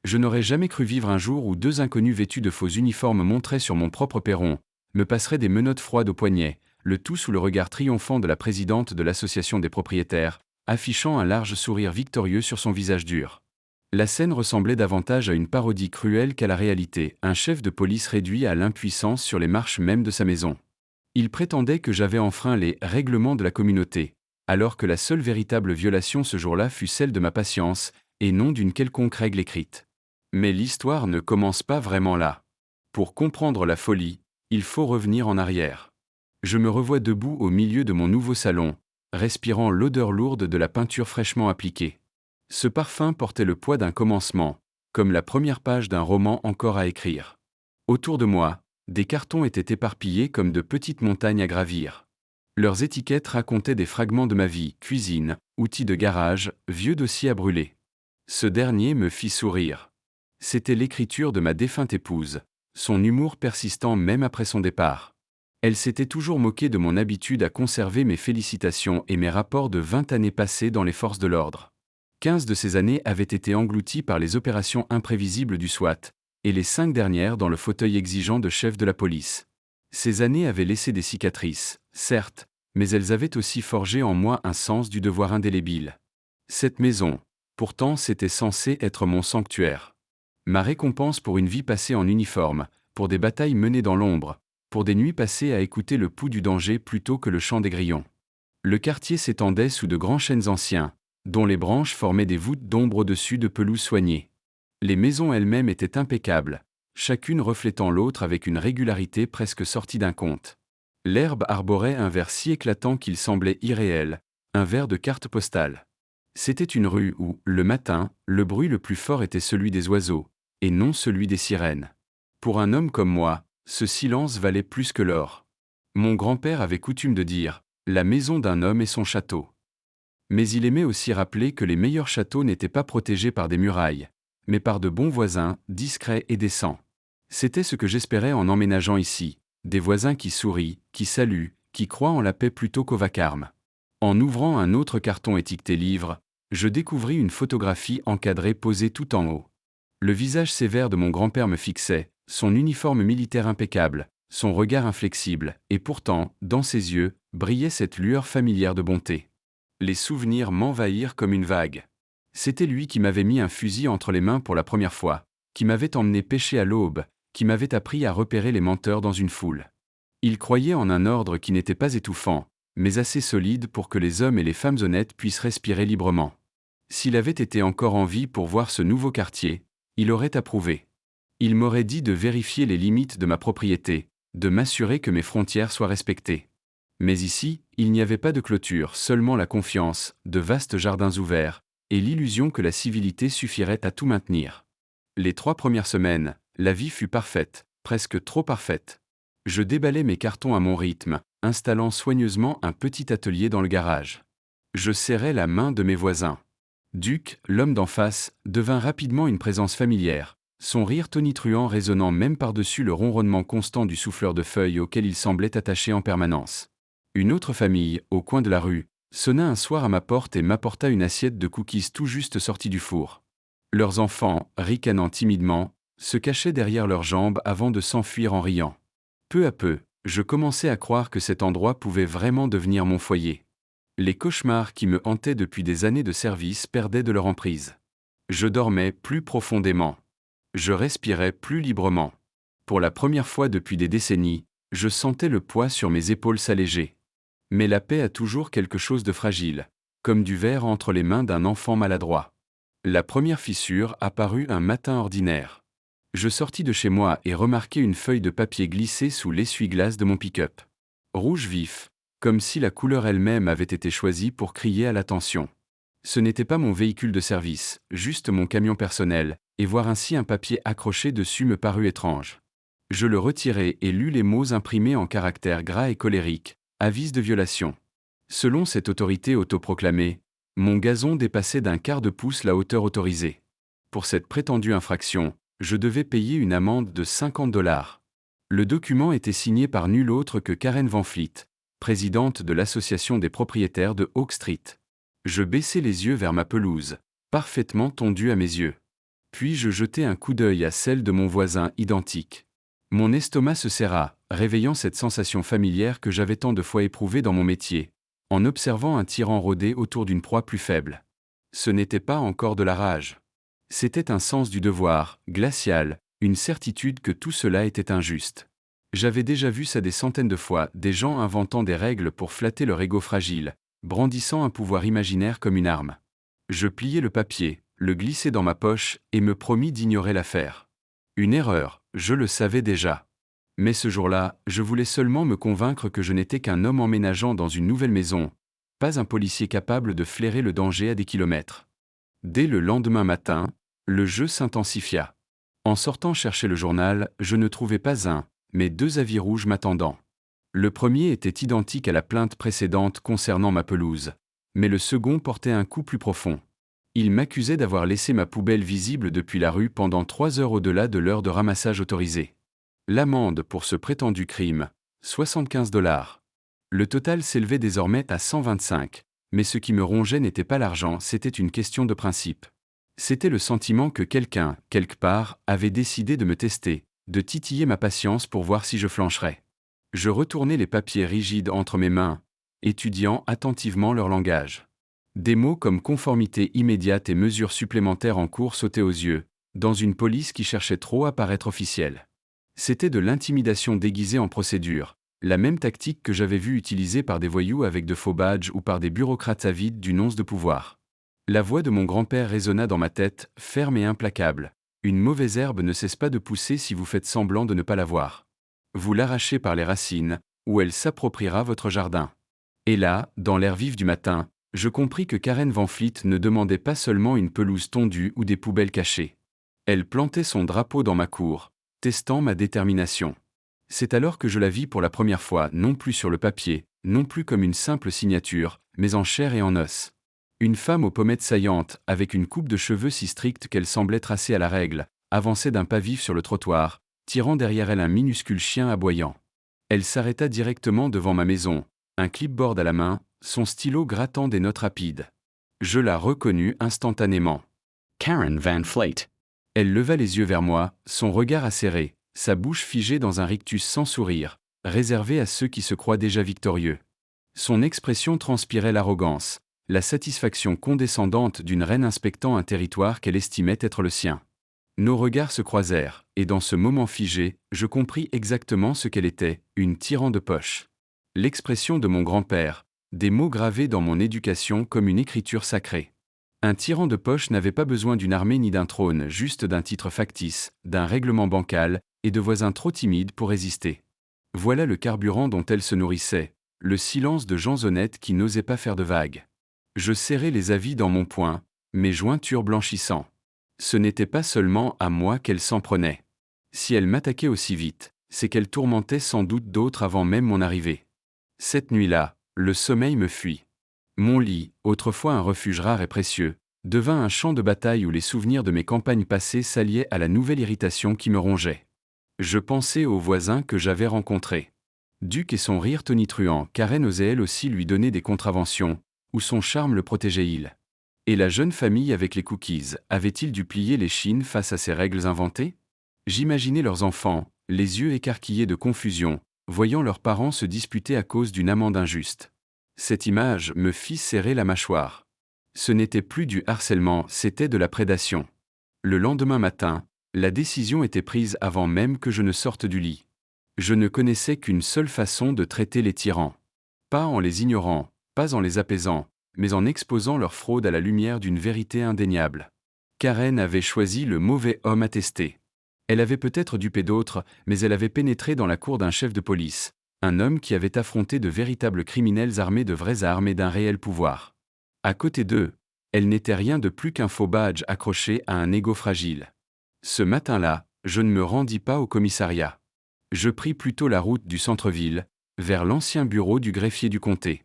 Je n'aurais jamais cru vivre un jour où deux inconnus vêtus de faux uniformes montraient sur mon propre perron, me passeraient des menottes froides au poignet, le tout sous le regard triomphant de la présidente de l'association des propriétaires, affichant un large sourire victorieux sur son visage dur. La scène ressemblait davantage à une parodie cruelle qu'à la réalité, un chef de police réduit à l'impuissance sur les marches même de sa maison. Il prétendait que j'avais enfreint les règlements de la communauté, alors que la seule véritable violation ce jour-là fut celle de ma patience, et non d'une quelconque règle écrite. Mais l'histoire ne commence pas vraiment là. Pour comprendre la folie, il faut revenir en arrière. Je me revois debout au milieu de mon nouveau salon, respirant l'odeur lourde de la peinture fraîchement appliquée. Ce parfum portait le poids d'un commencement, comme la première page d'un roman encore à écrire. Autour de moi, des cartons étaient éparpillés comme de petites montagnes à gravir. Leurs étiquettes racontaient des fragments de ma vie, cuisine, outils de garage, vieux dossiers à brûler. Ce dernier me fit sourire. C'était l'écriture de ma défunte épouse, son humour persistant même après son départ. Elle s'était toujours moquée de mon habitude à conserver mes félicitations et mes rapports de 20 années passées dans les forces de l'ordre. 15 de ces années avaient été englouties par les opérations imprévisibles du SWAT, et les 5 dernières dans le fauteuil exigeant de chef de la police. Ces années avaient laissé des cicatrices, certes, mais elles avaient aussi forgé en moi un sens du devoir indélébile. Cette maison, pourtant, c'était censé être mon sanctuaire. Ma récompense pour une vie passée en uniforme, pour des batailles menées dans l'ombre, pour des nuits passées à écouter le pouls du danger plutôt que le chant des grillons. Le quartier s'étendait sous de grands chênes anciens, dont les branches formaient des voûtes d'ombre au-dessus de pelouses soignées. Les maisons elles-mêmes étaient impeccables, chacune reflétant l'autre avec une régularité presque sortie d'un conte. L'herbe arborait un vert si éclatant qu'il semblait irréel, un vert de carte postale. C'était une rue où, le matin, le bruit le plus fort était celui des oiseaux, et non celui des sirènes. Pour un homme comme moi, ce silence valait plus que l'or. Mon grand-père avait coutume de dire « La maison d'un homme est son château ». Mais il aimait aussi rappeler que les meilleurs châteaux n'étaient pas protégés par des murailles, mais par de bons voisins, discrets et décents. C'était ce que j'espérais en emménageant ici, des voisins qui sourient, qui saluent, qui croient en la paix plutôt qu'au vacarme. En ouvrant un autre carton étiqueté livre, je découvris une photographie encadrée posée tout en haut. Le visage sévère de mon grand-père me fixait, son uniforme militaire impeccable, son regard inflexible, et pourtant, dans ses yeux, brillait cette lueur familière de bonté. Les souvenirs m'envahirent comme une vague. C'était lui qui m'avait mis un fusil entre les mains pour la première fois, qui m'avait emmené pêcher à l'aube, qui m'avait appris à repérer les menteurs dans une foule. Il croyait en un ordre qui n'était pas étouffant, mais assez solide pour que les hommes et les femmes honnêtes puissent respirer librement. S'il avait été encore en vie pour voir ce nouveau quartier, il aurait approuvé. Il m'aurait dit de vérifier les limites de ma propriété, de m'assurer que mes frontières soient respectées. Mais ici, il n'y avait pas de clôture, seulement la confiance, de vastes jardins ouverts, et l'illusion que la civilité suffirait à tout maintenir. Les 3 premières semaines, la vie fut parfaite, presque trop parfaite. Je déballais mes cartons à mon rythme, installant soigneusement un petit atelier dans le garage. Je serrais la main de mes voisins. Duc, l'homme d'en face, devint rapidement une présence familière, son rire tonitruant résonnant même par-dessus le ronronnement constant du souffleur de feuilles auquel il semblait attaché en permanence. Une autre famille, au coin de la rue, sonna un soir à ma porte et m'apporta une assiette de cookies tout juste sortis du four. Leurs enfants, ricanant timidement, se cachaient derrière leurs jambes avant de s'enfuir en riant. Peu à peu, je commençais à croire que cet endroit pouvait vraiment devenir mon foyer. Les cauchemars qui me hantaient depuis des années de service perdaient de leur emprise. Je dormais plus profondément. Je respirais plus librement. Pour la première fois depuis des décennies, je sentais le poids sur mes épaules s'alléger. Mais la paix a toujours quelque chose de fragile, comme du verre entre les mains d'un enfant maladroit. La première fissure apparut un matin ordinaire. Je sortis de chez moi et remarquai une feuille de papier glissée sous l'essuie-glace de mon pick-up. Rouge vif, comme si la couleur elle-même avait été choisie pour crier à l'attention. Ce n'était pas mon véhicule de service, juste mon camion personnel, et voir ainsi un papier accroché dessus me parut étrange. Je le retirai et lus les mots imprimés en caractères gras et colériques. Avis de violation. Selon cette autorité autoproclamée, mon gazon dépassait d'un quart de pouce la hauteur autorisée. Pour cette prétendue infraction, je devais payer une amende de $50. Le document était signé par nul autre que Karen Van Fleet, présidente de l'association des propriétaires de Oak Street. Je baissai les yeux vers ma pelouse, parfaitement tondue à mes yeux. Puis je jetai un coup d'œil à celle de mon voisin identique. Mon estomac se serra, réveillant cette sensation familière que j'avais tant de fois éprouvée dans mon métier, en observant un tyran rôder autour d'une proie plus faible. Ce n'était pas encore de la rage. C'était un sens du devoir, glacial, une certitude que tout cela était injuste. J'avais déjà vu ça des centaines de fois, des gens inventant des règles pour flatter leur ego fragile, brandissant un pouvoir imaginaire comme une arme. Je pliai le papier, le glissai dans ma poche et me promis d'ignorer l'affaire. Une erreur, je le savais déjà. Mais ce jour-là, je voulais seulement me convaincre que je n'étais qu'un homme emménageant dans une nouvelle maison, pas un policier capable de flairer le danger à des kilomètres. Dès le lendemain matin, le jeu s'intensifia. En sortant chercher le journal, je ne trouvais pas un, mais 2 avis rouges m'attendant. Le premier était identique à la plainte précédente concernant ma pelouse, mais le second portait un coup plus profond. Il m'accusait d'avoir laissé ma poubelle visible depuis la rue pendant 3 heures au-delà de l'heure de ramassage autorisée. L'amende pour ce prétendu crime, 75 $. Le total s'élevait désormais à 125, mais ce qui me rongeait n'était pas l'argent, c'était une question de principe. C'était le sentiment que quelqu'un, quelque part, avait décidé de me tester, de titiller ma patience pour voir si je flancherais. Je retournai les papiers rigides entre mes mains, étudiant attentivement leur langage. Des mots comme conformité immédiate et mesures supplémentaires en cours sautaient aux yeux, dans une police qui cherchait trop à paraître officielle. C'était de l'intimidation déguisée en procédure, la même tactique que j'avais vue utilisée par des voyous avec de faux badges ou par des bureaucrates avides d'une once de pouvoir. La voix de mon grand-père résonna dans ma tête, ferme et implacable. Une mauvaise herbe ne cesse pas de pousser si vous faites semblant de ne pas la voir. Vous l'arrachez par les racines, ou elle s'appropriera votre jardin. Et là, dans l'air vif du matin, je compris que Karen Van Fleet ne demandait pas seulement une pelouse tondue ou des poubelles cachées. Elle plantait son drapeau dans ma cour, testant ma détermination. C'est alors que je la vis pour la première fois, non plus sur le papier, non plus comme une simple signature, mais en chair et en os. Une femme aux pommettes saillantes, avec une coupe de cheveux si stricte qu'elle semblait tracée à la règle, avançait d'un pas vif sur le trottoir, tirant derrière elle un minuscule chien aboyant. Elle s'arrêta directement devant ma maison, un clipboard à la main, son stylo grattant des notes rapides. Je la reconnus instantanément. Karen Van Fleet. Elle leva les yeux vers moi, son regard acéré, sa bouche figée dans un rictus sans sourire, réservé à ceux qui se croient déjà victorieux. Son expression transpirait l'arrogance, la satisfaction condescendante d'une reine inspectant un territoire qu'elle estimait être le sien. Nos regards se croisèrent, et dans ce moment figé, je compris exactement ce qu'elle était, une tyran de poche. L'expression de mon grand-père, des mots gravés dans mon éducation comme une écriture sacrée. Un tyran de poche n'avait pas besoin d'une armée ni d'un trône, juste d'un titre factice, d'un règlement bancal, et de voisins trop timides pour résister. Voilà le carburant dont elle se nourrissait, le silence de gens honnêtes qui n'osaient pas faire de vagues. Je serrai les avis dans mon poing, mes jointures blanchissant. Ce n'était pas seulement à moi qu'elle s'en prenait. Si elle m'attaquait aussi vite, c'est qu'elle tourmentait sans doute d'autres avant même mon arrivée. Cette nuit-là, le sommeil me fuit. Mon lit, autrefois un refuge rare et précieux, devint un champ de bataille où les souvenirs de mes campagnes passées s'alliaient à la nouvelle irritation qui me rongeait. Je pensais aux voisins que j'avais rencontrés. Duc et son rire tonitruant, Karen osait elle aussi lui donner des contraventions, où son charme le protégeait-il. Et la jeune famille avec les cookies, avait-il dû plier les chines face à ces règles inventées? J'imaginais leurs enfants, les yeux écarquillés de confusion, voyant leurs parents se disputer à cause d'une amende injuste. Cette image me fit serrer la mâchoire. Ce n'était plus du harcèlement, c'était de la prédation. Le lendemain matin, la décision était prise avant même que je ne sorte du lit. Je ne connaissais qu'une seule façon de traiter les tyrans. Pas en les ignorant, pas en les apaisant, mais en exposant leur fraude à la lumière d'une vérité indéniable. Karen avait choisi le mauvais homme à tester. Elle avait peut-être dupé d'autres, mais elle avait pénétré dans la cour d'un chef de police, un homme qui avait affronté de véritables criminels armés de vraies armes et d'un réel pouvoir. À côté d'eux, elle n'était rien de plus qu'un faux badge accroché à un ego fragile. Ce matin-là, je ne me rendis pas au commissariat. Je pris plutôt la route du centre-ville, vers l'ancien bureau du greffier du comté.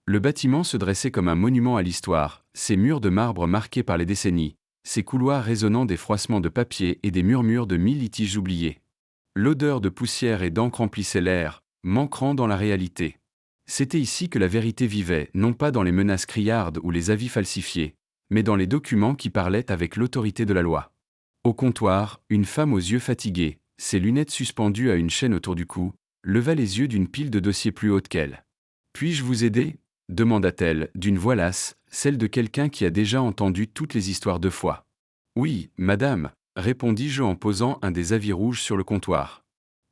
Le bâtiment se dressait comme un monument à l'histoire, ses murs de marbre marqués par les décennies, ses couloirs résonnant des froissements de papier et des murmures de 1000 litiges oubliés. L'odeur de poussière et d'encre remplissait l'air, manquant dans la réalité. C'était ici que la vérité vivait, non pas dans les menaces criardes ou les avis falsifiés, mais dans les documents qui parlaient avec l'autorité de la loi. Au comptoir, une femme aux yeux fatigués, ses lunettes suspendues à une chaîne autour du cou, leva les yeux d'une pile de dossiers plus haute qu'elle. « Puis-je vous aider » demanda-t-elle, d'une voix lasse, celle de quelqu'un qui a déjà entendu toutes les histoires 2 fois. « Oui, madame, répondis-je en posant un des avis rouges sur le comptoir.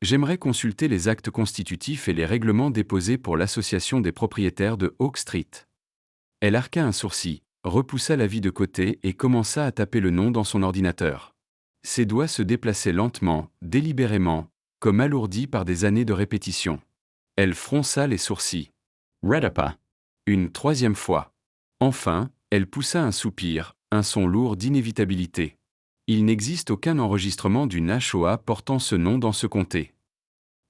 J'aimerais consulter les actes constitutifs et les règlements déposés pour l'association des propriétaires de Oak Street. » Elle arqua un sourcil, repoussa l'avis de côté et commença à taper le nom dans son ordinateur. Ses doigts se déplaçaient lentement, délibérément, comme alourdis par des années de répétition. Elle fronça les sourcils. Redapa. Une 3e fois. Enfin, elle poussa un soupir, un son lourd d'inévitabilité. Il n'existe aucun enregistrement d'une HOA portant ce nom dans ce comté.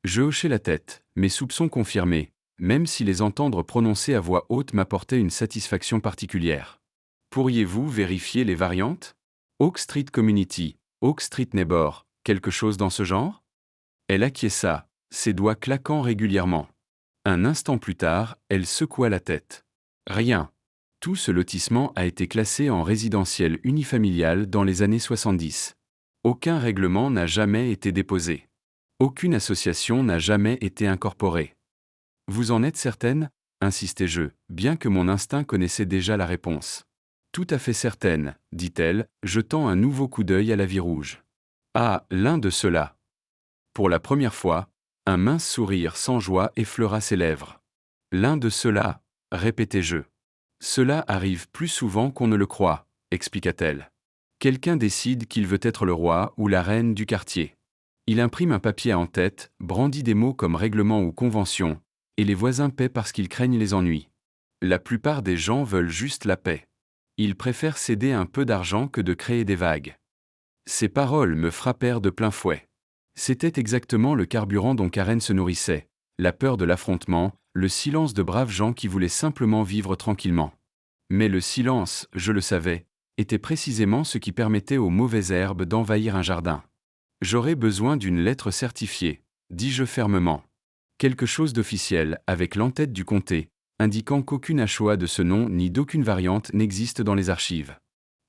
Je hochai la tête, mes soupçons confirmés, même si les entendre prononcer à voix haute m'apportait une satisfaction particulière. Pourriez-vous vérifier les variantes ? Oak Street Community, Oak Street Neighbor, quelque chose dans ce genre ? Elle acquiesça, ses doigts claquant régulièrement. Un instant plus tard, elle secoua la tête. Rien. Tout ce lotissement a été classé en résidentiel unifamilial dans les années 70. Aucun règlement n'a jamais été déposé. Aucune association n'a jamais été incorporée. Vous en êtes certaine ? Insistai-je, bien que mon instinct connaissait déjà la réponse. Tout à fait certaine, dit-elle, jetant un nouveau coup d'œil à l'avis rouge. Ah, l'un de ceux-là. Pour la première fois, un mince sourire sans joie effleura ses lèvres. L'un de ceux-là, répétai-je. Cela arrive plus souvent qu'on ne le croit, expliqua-t-elle. Quelqu'un décide qu'il veut être le roi ou la reine du quartier. Il imprime un papier en tête, brandit des mots comme règlement ou convention, et les voisins paient parce qu'ils craignent les ennuis. La plupart des gens veulent juste la paix. Ils préfèrent céder un peu d'argent que de créer des vagues. Ces paroles me frappèrent de plein fouet. C'était exactement le carburant dont Karen se nourrissait, la peur de l'affrontement, le silence de braves gens qui voulaient simplement vivre tranquillement. Mais le silence, je le savais, était précisément ce qui permettait aux mauvaises herbes d'envahir un jardin. J'aurais besoin d'une lettre certifiée, dis-je fermement. Quelque chose d'officiel, avec l'entête du comté, indiquant qu'aucune HOA de ce nom ni d'aucune variante n'existe dans les archives.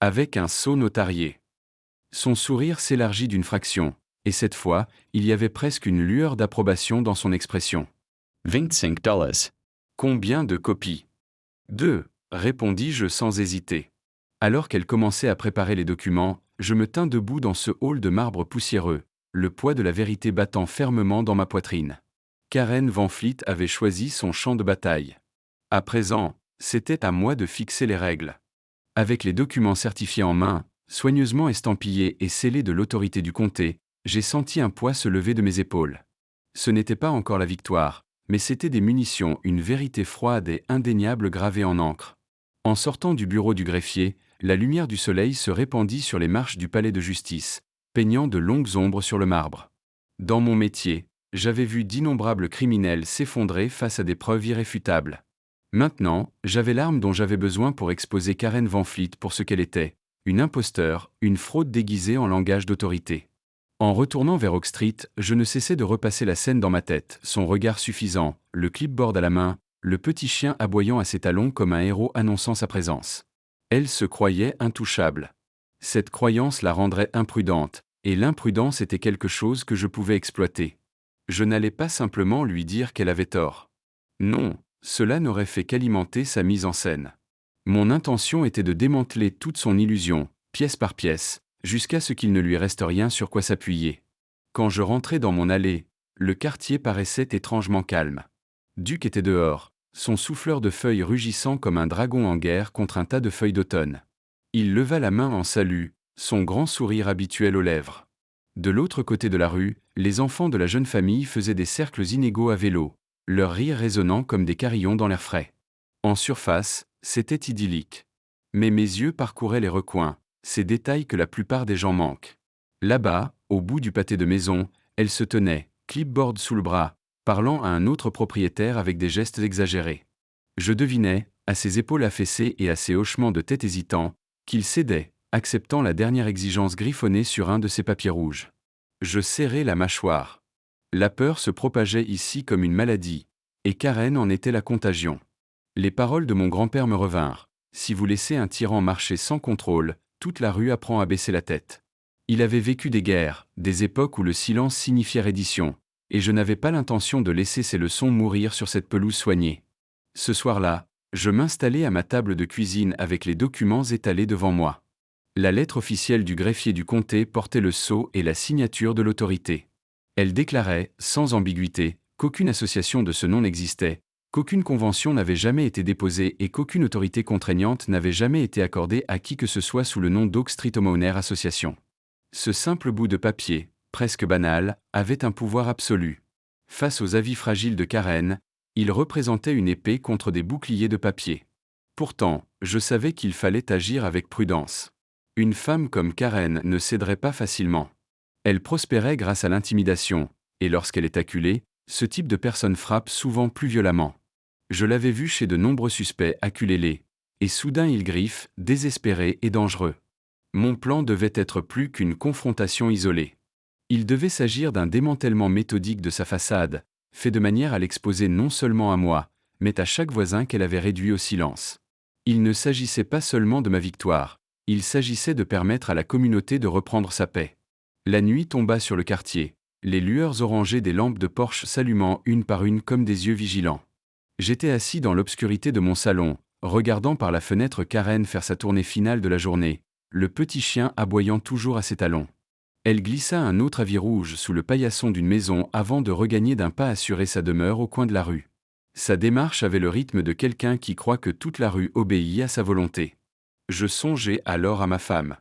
Avec un sceau notarié. Son sourire s'élargit d'une fraction, et cette fois, il y avait presque une lueur d'approbation dans son expression. $25. Combien de copies ? 2, répondis-je sans hésiter. Alors qu'elle commençait à préparer les documents, je me tins debout dans ce hall de marbre poussiéreux, le poids de la vérité battant fermement dans ma poitrine. Karen Van Fleet avait choisi son champ de bataille. À présent, c'était à moi de fixer les règles. Avec les documents certifiés en main, soigneusement estampillés et scellés de l'autorité du comté, j'ai senti un poids se lever de mes épaules. Ce n'était pas encore la victoire, mais c'était des munitions, une vérité froide et indéniable gravée en encre. En sortant du bureau du greffier, la lumière du soleil se répandit sur les marches du palais de justice, peignant de longues ombres sur le marbre. Dans mon métier, j'avais vu d'innombrables criminels s'effondrer face à des preuves irréfutables. Maintenant, j'avais l'arme dont j'avais besoin pour exposer Karen Van Fleet pour ce qu'elle était, une imposteur, une fraude déguisée en langage d'autorité. En retournant vers Oak Street, je ne cessais de repasser la scène dans ma tête, son regard suffisant, le clipboard à la main, le petit chien aboyant à ses talons comme un héros annonçant sa présence. Elle se croyait intouchable. Cette croyance la rendrait imprudente, et l'imprudence était quelque chose que je pouvais exploiter. Je n'allais pas simplement lui dire qu'elle avait tort. Non, cela n'aurait fait qu'alimenter sa mise en scène. Mon intention était de démanteler toute son illusion, pièce par pièce, jusqu'à ce qu'il ne lui reste rien sur quoi s'appuyer. Quand je rentrais dans mon allée, le quartier paraissait étrangement calme. Duke était dehors, son souffleur de feuilles rugissant comme un dragon en guerre contre un tas de feuilles d'automne. Il leva la main en salut, son grand sourire habituel aux lèvres. De l'autre côté de la rue, les enfants de la jeune famille faisaient des cercles inégaux à vélo, leur rire résonnant comme des carillons dans l'air frais. En surface, c'était idyllique. Mais mes yeux parcouraient les recoins, ces détails que la plupart des gens manquent. Là-bas, au bout du pâté de maison, elle se tenait, clipboard sous le bras, parlant à un autre propriétaire avec des gestes exagérés. Je devinais, à ses épaules affaissées et à ses hochements de tête hésitants, qu'il cédait, acceptant la dernière exigence griffonnée sur un de ses papiers rouges. Je serrai la mâchoire. La peur se propageait ici comme une maladie, et Karen en était la contagion. Les paroles de mon grand-père me revinrent. Si vous laissez un tyran marcher sans contrôle, toute la rue apprend à baisser la tête. Il avait vécu des guerres, des époques où le silence signifiait reddition, et je n'avais pas l'intention de laisser ces leçons mourir sur cette pelouse soignée. Ce soir-là, je m'installai à ma table de cuisine avec les documents étalés devant moi. La lettre officielle du greffier du comté portait le sceau et la signature de l'autorité. Elle déclarait, sans ambiguïté, qu'aucune association de ce nom n'existait, qu'aucune convention n'avait jamais été déposée et qu'aucune autorité contraignante n'avait jamais été accordée à qui que ce soit sous le nom d'Oak Street Homeowner Association. Ce simple bout de papier, presque banal, avait un pouvoir absolu. Face aux avis fragiles de Karen, il représentait une épée contre des boucliers de papier. Pourtant, je savais qu'il fallait agir avec prudence. Une femme comme Karen ne céderait pas facilement. Elle prospérait grâce à l'intimidation, et lorsqu'elle est acculée, ce type de personne frappe souvent plus violemment. Je l'avais vu chez de nombreux suspects acculés, et soudain ils griffent, désespérés et dangereux. Mon plan devait être plus qu'une confrontation isolée. Il devait s'agir d'un démantèlement méthodique de sa façade, fait de manière à l'exposer non seulement à moi, mais à chaque voisin qu'elle avait réduit au silence. Il ne s'agissait pas seulement de ma victoire, il s'agissait de permettre à la communauté de reprendre sa paix. La nuit tomba sur le quartier, les lueurs orangées des lampes de Porsche s'allumant une par une comme des yeux vigilants. J'étais assis dans l'obscurité de mon salon, regardant par la fenêtre Karen faire sa tournée finale de la journée, le petit chien aboyant toujours à ses talons. Elle glissa un autre avis rouge sous le paillasson d'une maison avant de regagner d'un pas assuré sa demeure au coin de la rue. Sa démarche avait le rythme de quelqu'un qui croit que toute la rue obéit à sa volonté. Je songeais alors à ma femme.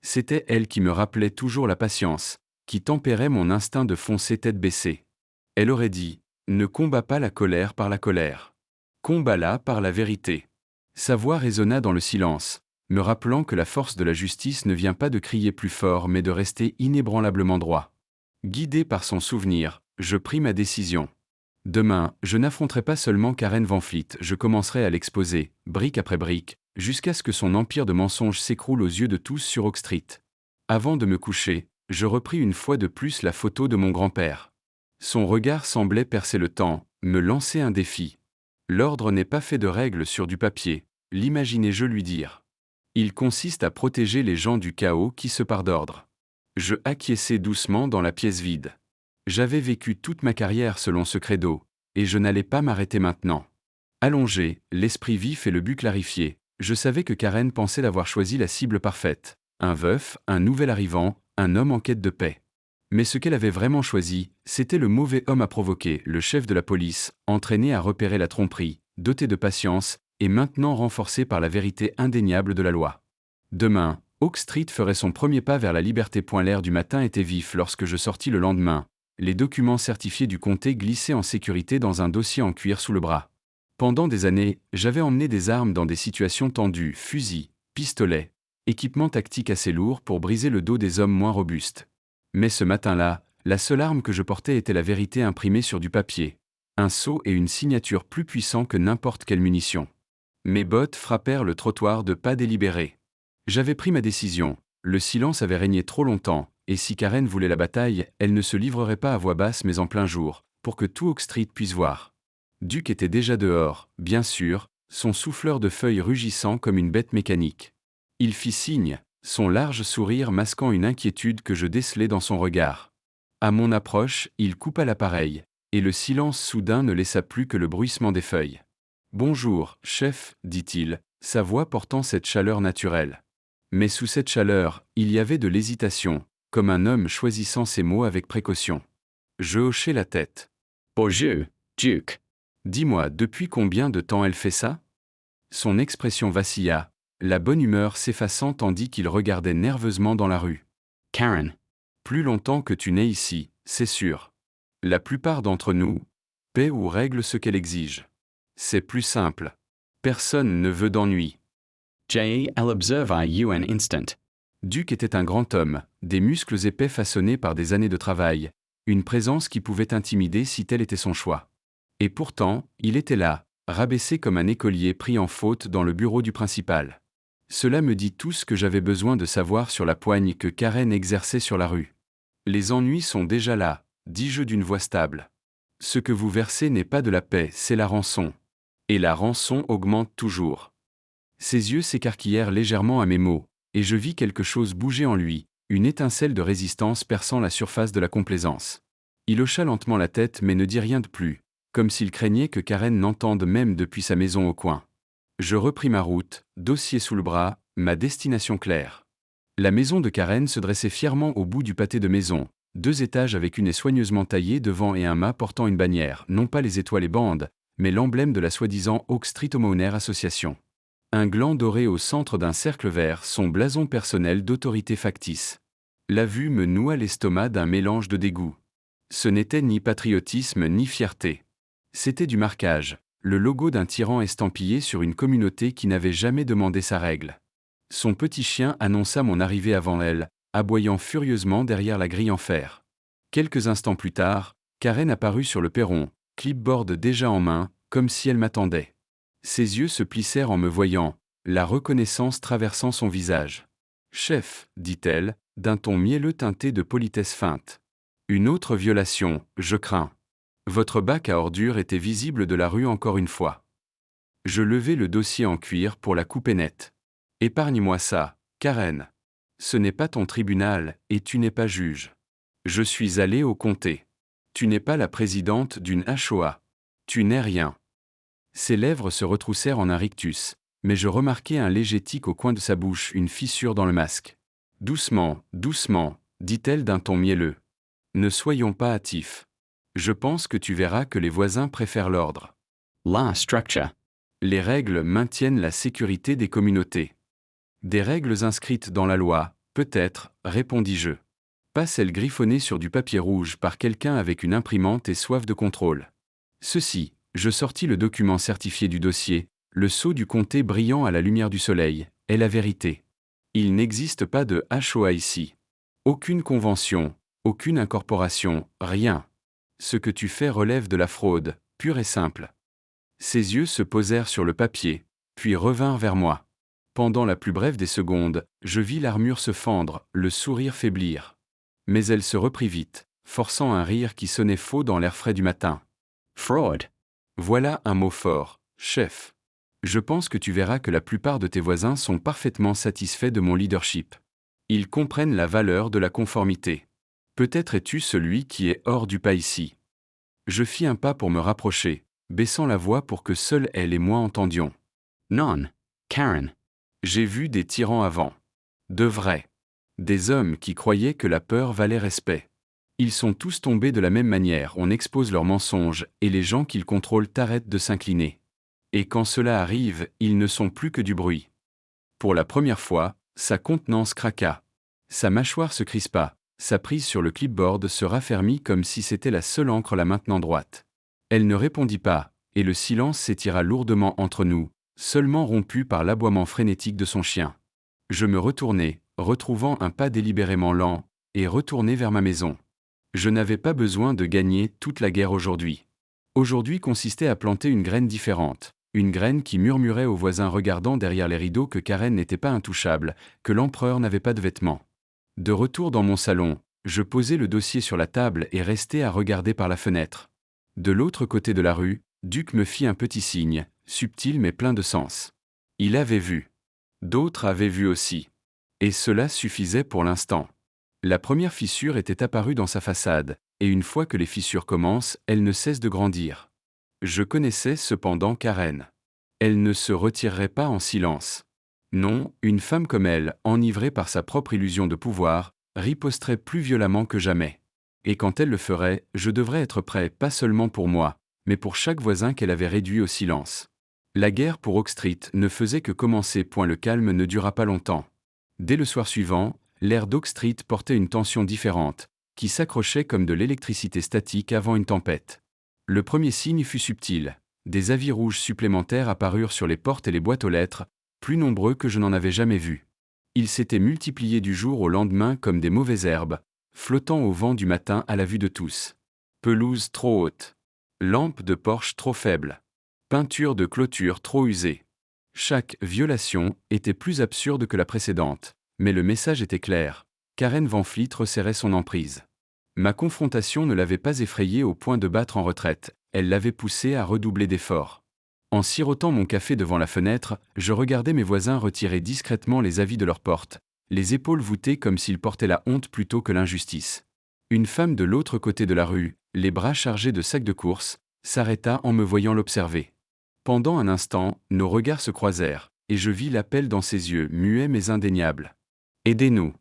C'était elle qui me rappelait toujours la patience, qui tempérait mon instinct de foncer tête baissée. Elle aurait dit « Ne combats pas la colère par la colère. Combats-la par la vérité. » Sa voix résonna dans le silence, me rappelant que la force de la justice ne vient pas de crier plus fort mais de rester inébranlablement droit. Guidé par son souvenir, je pris ma décision. Demain, je n'affronterai pas seulement Karen Van Fleet, je commencerai à l'exposer, brique après brique, jusqu'à ce que son empire de mensonges s'écroule aux yeux de tous sur Oak Street. Avant de me coucher, je repris une fois de plus la photo de mon grand-père. Son regard semblait percer le temps, me lancer un défi. L'ordre n'est pas fait de règles sur du papier, l'imaginais-je lui dire. Il consiste à protéger les gens du chaos qui se part d'ordre. Je acquiesçai doucement dans la pièce vide. J'avais vécu toute ma carrière selon ce credo, et je n'allais pas m'arrêter maintenant. Allongé, l'esprit vif et le but clarifié, je savais que Karen pensait d'avoir choisi la cible parfaite. Un veuf, un nouvel arrivant, un homme en quête de paix. Mais ce qu'elle avait vraiment choisi, c'était le mauvais homme à provoquer, le chef de la police, entraîné à repérer la tromperie, doté de patience, et maintenant renforcé par la vérité indéniable de la loi. Demain, Oak Street ferait son premier pas vers la liberté. L'air du matin était vif lorsque je sortis le lendemain. Les documents certifiés du comté glissaient en sécurité dans un dossier en cuir sous le bras. Pendant des années, j'avais emmené des armes dans des situations tendues, fusils, pistolets, équipements tactiques assez lourds pour briser le dos des hommes moins robustes. Mais ce matin-là, la seule arme que je portais était la vérité imprimée sur du papier. Un sceau et une signature plus puissants que n'importe quelle munition. Mes bottes frappèrent le trottoir de pas délibérés. J'avais pris ma décision, le silence avait régné trop longtemps, et si Karen voulait la bataille, elle ne se livrerait pas à voix basse mais en plein jour, pour que tout Oak Street puisse voir. Duke était déjà dehors, bien sûr, son souffleur de feuilles rugissant comme une bête mécanique. Il fit signe, son large sourire masquant une inquiétude que je décelai dans son regard. À mon approche, il coupa l'appareil, et le silence soudain ne laissa plus que le bruissement des feuilles. « Bonjour, chef, dit-il, sa voix portant cette chaleur naturelle. » Mais sous cette chaleur, il y avait de l'hésitation, comme un homme choisissant ses mots avec précaution. Je hochai la tête. « Bonjour, Duke. » « Dis-moi, depuis combien de temps elle fait ça ?» Son expression vacilla, la bonne humeur s'effaçant tandis qu'il regardait nerveusement dans la rue. « Karen. »« Plus longtemps que tu n'es ici, c'est sûr. La plupart d'entre nous, paient ou règlent ce qu'elle exige. C'est plus simple. Personne ne veut d'ennui. » J.L. observe you an instant. Duke était un grand homme, des muscles épais façonnés par des années de travail, une présence qui pouvait intimider si tel était son choix. Et pourtant, il était là, rabaissé comme un écolier pris en faute dans le bureau du principal. Cela me dit tout ce que j'avais besoin de savoir sur la poigne que Karen exerçait sur la rue. Les ennuis sont déjà là, dis-je d'une voix stable. Ce que vous versez n'est pas de la paix, c'est la rançon. Et la rançon augmente toujours. Ses yeux s'écarquillèrent légèrement à mes mots, et je vis quelque chose bouger en lui, une étincelle de résistance perçant la surface de la complaisance. Il hocha lentement la tête mais ne dit rien de plus, comme s'il craignait que Karen n'entende même depuis sa maison au coin. Je repris ma route, dossier sous le bras, ma destination claire. La maison de Karen se dressait fièrement au bout du pâté de maison, 2 étages avec une haie soigneusement taillée devant et un mât portant une bannière, non pas les étoiles et bandes, mais l'emblème de la soi-disant Oak Street Homeowner Association. Un gland doré au centre d'un cercle vert, son blason personnel d'autorité factice. La vue me noua l'estomac d'un mélange de dégoût. Ce n'était ni patriotisme ni fierté. C'était du marquage, le logo d'un tyran estampillé sur une communauté qui n'avait jamais demandé sa règle. Son petit chien annonça mon arrivée avant elle, aboyant furieusement derrière la grille en fer. Quelques instants plus tard, Karen apparut sur le perron, clipboard déjà en main, comme si elle m'attendait. Ses yeux se plissèrent en me voyant, la reconnaissance traversant son visage. « Chef, dit-elle, d'un ton mielleux teinté de politesse feinte. Une autre violation, je crains. Votre bac à ordures était visible de la rue encore une fois. » Je levai le dossier en cuir pour la couper nette. « Épargne-moi ça, Karen. Ce n'est pas ton tribunal, et tu n'es pas juge. Je suis allé au comté. Tu n'es pas la présidente d'une HOA. Tu n'es rien. » Ses lèvres se retroussèrent en un rictus, mais je remarquai un léger tic au coin de sa bouche, une fissure dans le masque. « Doucement, doucement, dit-elle d'un ton mielleux. Ne soyons pas hâtifs. Je pense que tu verras que les voisins préfèrent l'ordre. La structure. Les règles maintiennent la sécurité des communautés. Des règles inscrites dans la loi, peut-être, répondis-je. Pas celles griffonnées sur du papier rouge par quelqu'un avec une imprimante et soif de contrôle. Ceci, je sortis le document certifié du dossier, le sceau du comté brillant à la lumière du soleil, est la vérité. Il n'existe pas de HOA ici. Aucune convention, aucune incorporation, rien. Ce que tu fais relève de la fraude, pure et simple. Ses yeux se posèrent sur le papier, puis revinrent vers moi. Pendant la plus brève des secondes, je vis l'armure se fendre, le sourire faiblir. Mais elle se reprit vite, forçant un rire qui sonnait faux dans l'air frais du matin. Fraud. Voilà un mot fort, chef. Je pense que tu verras que la plupart de tes voisins sont parfaitement satisfaits de mon leadership. Ils comprennent la valeur de la conformité. Peut-être es-tu celui qui est hors du pas ici. Je fis un pas pour me rapprocher, baissant la voix pour que seuls elle et moi entendions. Non, Karen. J'ai vu des tyrans avant. De vrais. Des hommes qui croyaient que la peur valait respect. Ils sont tous tombés de la même manière, on expose leurs mensonges, et les gens qu'ils contrôlent arrêtent de s'incliner. Et quand cela arrive, ils ne sont plus que du bruit. Pour la première fois, sa contenance craqua. Sa mâchoire se crispa, sa prise sur le clipboard se raffermit comme si c'était la seule encre la maintenant droite. Elle ne répondit pas, et le silence s'étira lourdement entre nous, seulement rompu par l'aboiement frénétique de son chien. Je me retournai, retrouvant un pas délibérément lent, et retourné vers ma maison. Je n'avais pas besoin de gagner toute la guerre aujourd'hui. Aujourd'hui consistait à planter une graine différente, une graine qui murmurait aux voisins regardant derrière les rideaux que Karen n'était pas intouchable, que l'empereur n'avait pas de vêtements. De retour dans mon salon, je posai le dossier sur la table et restai à regarder par la fenêtre. De l'autre côté de la rue, Duc me fit un petit signe, subtil mais plein de sens. Il avait vu. D'autres avaient vu aussi. Et cela suffisait pour l'instant. La première fissure était apparue dans sa façade, et une fois que les fissures commencent, elles ne cessent de grandir. Je connaissais cependant Karen. Elle ne se retirerait pas en silence. Non, une femme comme elle, enivrée par sa propre illusion de pouvoir, riposterait plus violemment que jamais. Et quand elle le ferait, je devrais être prêt pas seulement pour moi, mais pour chaque voisin qu'elle avait réduit au silence. La guerre pour Oak Street ne faisait que commencer. Le calme ne dura pas longtemps. Dès le soir suivant, l'air d'Oak Street portait une tension différente, qui s'accrochait comme de l'électricité statique avant une tempête. Le premier signe fut subtil. Des avis rouges supplémentaires apparurent sur les portes et les boîtes aux lettres, plus nombreux que je n'en avais jamais vus. Ils s'étaient multipliés du jour au lendemain comme des mauvaises herbes, flottant au vent du matin à la vue de tous. Pelouse trop haute. Lampe de porche trop faible. Peinture de clôture trop usée. Chaque violation était plus absurde que la précédente, mais le message était clair. Karen Van Fleet resserrait son emprise. Ma confrontation ne l'avait pas effrayée au point de battre en retraite, elle l'avait poussée à redoubler d'efforts. En sirotant mon café devant la fenêtre, je regardais mes voisins retirer discrètement les avis de leurs portes, les épaules voûtées comme s'il portait la honte plutôt que l'injustice. Une femme de l'autre côté de la rue, les bras chargés de sacs de course, s'arrêta en me voyant l'observer. Pendant un instant, nos regards se croisèrent, et je vis l'appel dans ses yeux, muets mais indéniables. « Aidez-nous !»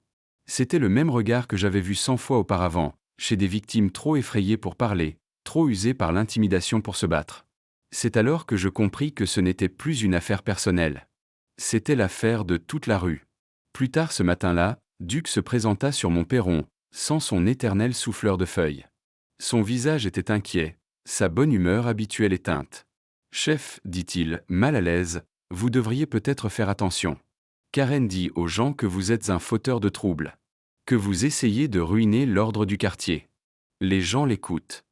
C'était le même regard que j'avais vu 100 fois auparavant, chez des victimes trop effrayées pour parler, trop usées par l'intimidation pour se battre. C'est alors que je compris que ce n'était plus une affaire personnelle. C'était l'affaire de toute la rue. Plus tard ce matin-là, Duc se présenta sur mon perron, sans son éternel souffleur de feuilles. Son visage était inquiet, sa bonne humeur habituelle éteinte. « Chef, dit-il, mal à l'aise, vous devriez peut-être faire attention. Karen dit aux gens que vous êtes un fauteur de troubles. Que vous essayez de ruiner l'ordre du quartier. Les gens l'écoutent. »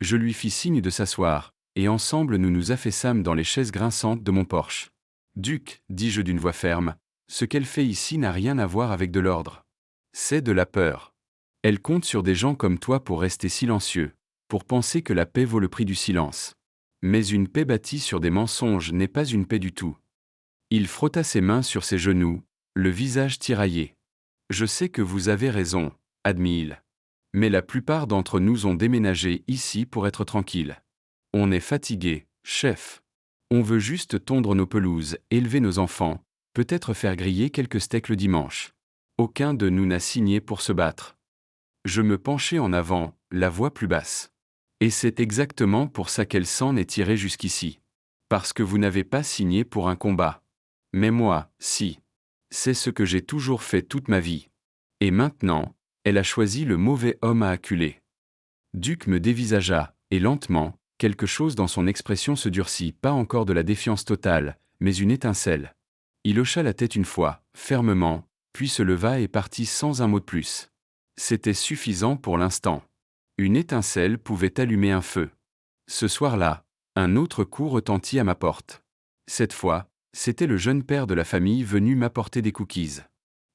Je lui fis signe de s'asseoir, et ensemble nous nous affaissâmes dans les chaises grinçantes de mon porche. « Duc, dis-je d'une voix ferme, ce qu'elle fait ici n'a rien à voir avec de l'ordre. C'est de la peur. Elle compte sur des gens comme toi pour rester silencieux, pour penser que la paix vaut le prix du silence. Mais une paix bâtie sur des mensonges n'est pas une paix du tout. » Il frotta ses mains sur ses genoux, le visage tiraillé. « Je sais que vous avez raison, » admit-il. « Mais la plupart d'entre nous ont déménagé ici pour être tranquilles. On est fatigué, chef. On veut juste tondre nos pelouses, élever nos enfants, peut-être faire griller quelques steaks le dimanche. Aucun de nous n'a signé pour se battre. » Je me penchai en avant, la voix plus basse. « Et c'est exactement pour ça qu'elle s'en est tirée jusqu'ici. Parce que vous n'avez pas signé pour un combat. Mais moi, si. C'est ce que j'ai toujours fait toute ma vie. Et maintenant, elle a choisi le mauvais homme à acculer. » Duc me dévisagea, et lentement, quelque chose dans son expression se durcit, pas encore de la défiance totale, mais une étincelle. Il hocha la tête une fois, fermement, puis se leva et partit sans un mot de plus. C'était suffisant pour l'instant. Une étincelle pouvait allumer un feu. Ce soir-là, un autre coup retentit à ma porte. Cette fois, c'était le jeune père de la famille venu m'apporter des cookies.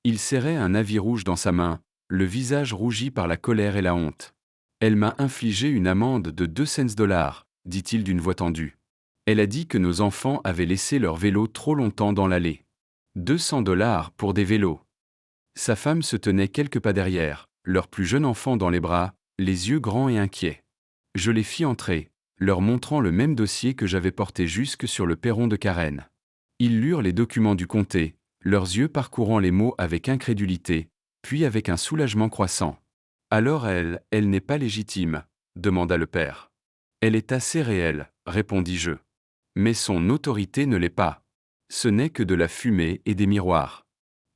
Il serrait un avis rouge dans sa main, le visage rougi par la colère et la honte. « Elle m'a infligé une amende de 200 $, dit-il d'une voix tendue. Elle a dit que nos enfants avaient laissé leur vélo trop longtemps dans l'allée. 200 $ pour des vélos. » Sa femme se tenait quelques pas derrière, leur plus jeune enfant dans les bras, les yeux grands et inquiets. Je les fis entrer, leur montrant le même dossier que j'avais porté jusque sur le perron de Karen. Ils lurent les documents du comté, leurs yeux parcourant les mots avec incrédulité, puis avec un soulagement croissant. « Alors elle n'est pas légitime ?» demanda le père. « Elle est assez réelle, répondis-je. Mais son autorité ne l'est pas. Ce n'est que de la fumée et des miroirs.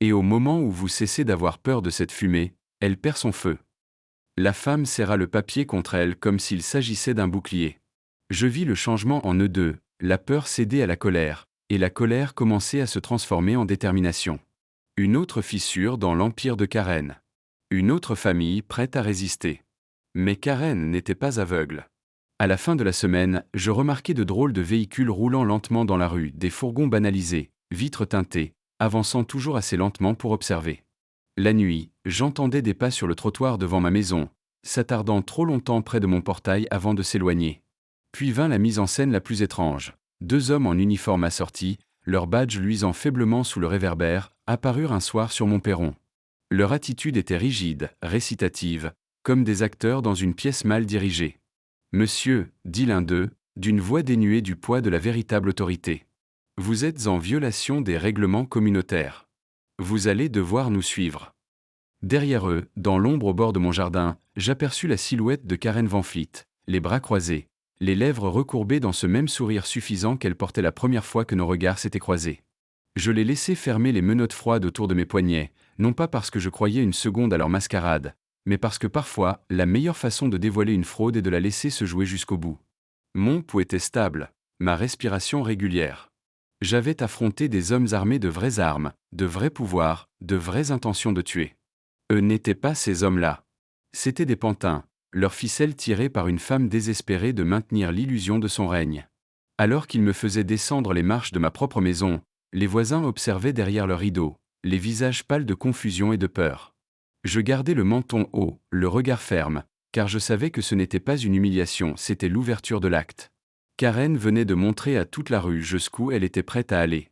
Et au moment où vous cessez d'avoir peur de cette fumée, elle perd son feu. » La femme serra le papier contre elle comme s'il s'agissait d'un bouclier. Je vis le changement en eux deux, la peur céder à la colère, et la colère commençait à se transformer en détermination. Une autre fissure dans l'empire de Karen. Une autre famille prête à résister. Mais Karen n'était pas aveugle. À la fin de la semaine, je remarquai de drôles de véhicules roulant lentement dans la rue, des fourgons banalisés, vitres teintées, avançant toujours assez lentement pour observer. La nuit, j'entendais des pas sur le trottoir devant ma maison, s'attardant trop longtemps près de mon portail avant de s'éloigner. Puis vint la mise en scène la plus étrange. 2 hommes en uniforme assortis, leurs badges luisant faiblement sous le réverbère, apparurent un soir sur mon perron. Leur attitude était rigide, récitative, comme des acteurs dans une pièce mal dirigée. « Monsieur, dit l'un d'eux, d'une voix dénuée du poids de la véritable autorité. Vous êtes en violation des règlements communautaires. Vous allez devoir nous suivre. » Derrière eux, dans l'ombre au bord de mon jardin, j'aperçus la silhouette de Karen Van Fleet, les bras croisés, les lèvres recourbées dans ce même sourire suffisant qu'elle portait la première fois que nos regards s'étaient croisés. Je les laissai fermer les menottes froides autour de mes poignets, non pas parce que je croyais une seconde à leur mascarade, mais parce que parfois, la meilleure façon de dévoiler une fraude est de la laisser se jouer jusqu'au bout. Mon pouls était stable, ma respiration régulière. J'avais affronté des hommes armés de vraies armes, de vrais pouvoirs, de vraies intentions de tuer. Eux n'étaient pas ces hommes-là. C'étaient des pantins, leurs ficelles tirées par une femme désespérée de maintenir l'illusion de son règne. Alors qu'ils me faisaient descendre les marches de ma propre maison, les voisins observaient derrière leurs rideaux, les visages pâles de confusion et de peur. Je gardais le menton haut, le regard ferme, car je savais que ce n'était pas une humiliation, c'était l'ouverture de l'acte. Karen venait de montrer à toute la rue jusqu'où elle était prête à aller.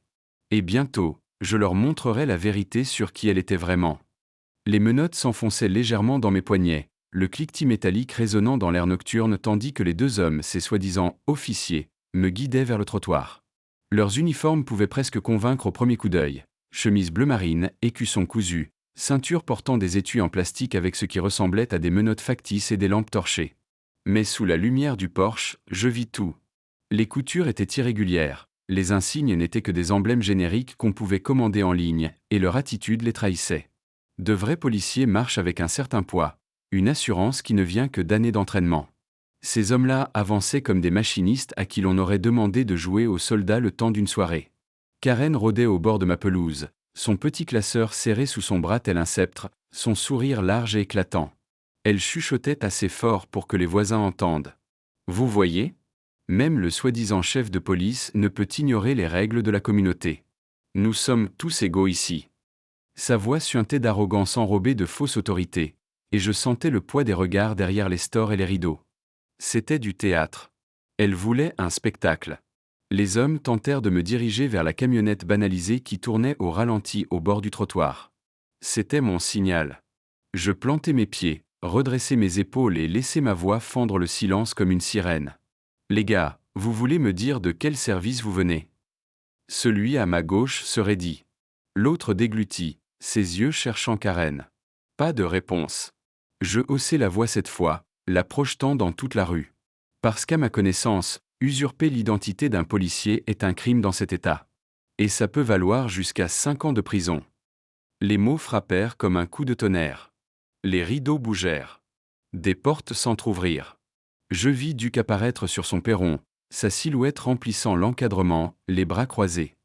Et bientôt, Je leur montrerai la vérité sur qui elle était vraiment. Les menottes s'enfonçaient légèrement dans mes poignets, le cliquetis métallique résonnant dans l'air nocturne tandis que les deux hommes, ces soi-disant officiers, me guidaient vers le trottoir. Leurs uniformes pouvaient presque convaincre au premier coup d'œil. Chemise bleu marine, écusson cousu, ceinture portant des étuis en plastique avec ce qui ressemblait à des menottes factices et des lampes torchées. Mais sous la lumière du porche, je vis tout. Les coutures étaient irrégulières, les insignes n'étaient que des emblèmes génériques qu'on pouvait commander en ligne, et leur attitude les trahissait. De vrais policiers marchent avec un certain poids, une assurance qui ne vient que d'années d'entraînement. Ces hommes-là avançaient comme des machinistes à qui l'on aurait demandé de jouer aux soldats le temps d'une soirée. Karen rôdait au bord de ma pelouse, son petit classeur serré sous son bras tel un sceptre, son sourire large et éclatant. Elle chuchotait assez fort pour que les voisins entendent. « Vous voyez ? Même le soi-disant chef de police ne peut ignorer les règles de la communauté. Nous sommes tous égaux ici. » Sa voix suintait d'arrogance enrobée de fausse autorité, et je sentais le poids des regards derrière les stores et les rideaux. C'était du théâtre. Elle voulait un spectacle. Les hommes tentèrent de me diriger vers la camionnette banalisée qui tournait au ralenti au bord du trottoir. C'était mon signal. Je plantai mes pieds, redressai mes épaules et laissai ma voix fendre le silence comme une sirène. « Les gars, vous voulez me dire de quel service vous venez ?» Celui à ma gauche se raidit. L'autre déglutit, ses yeux cherchant Karen. Pas de réponse. Je haussai la voix cette fois, la projetant dans toute la rue. Parce qu'à ma connaissance, usurper l'identité d'un policier est un crime dans cet État. Et ça peut valoir jusqu'à 5 ans de prison. Les mots frappèrent comme un coup de tonnerre. Les rideaux bougèrent. Des portes s'entr'ouvrirent. Je vis Duc apparaître sur son perron, sa silhouette remplissant l'encadrement, les bras croisés.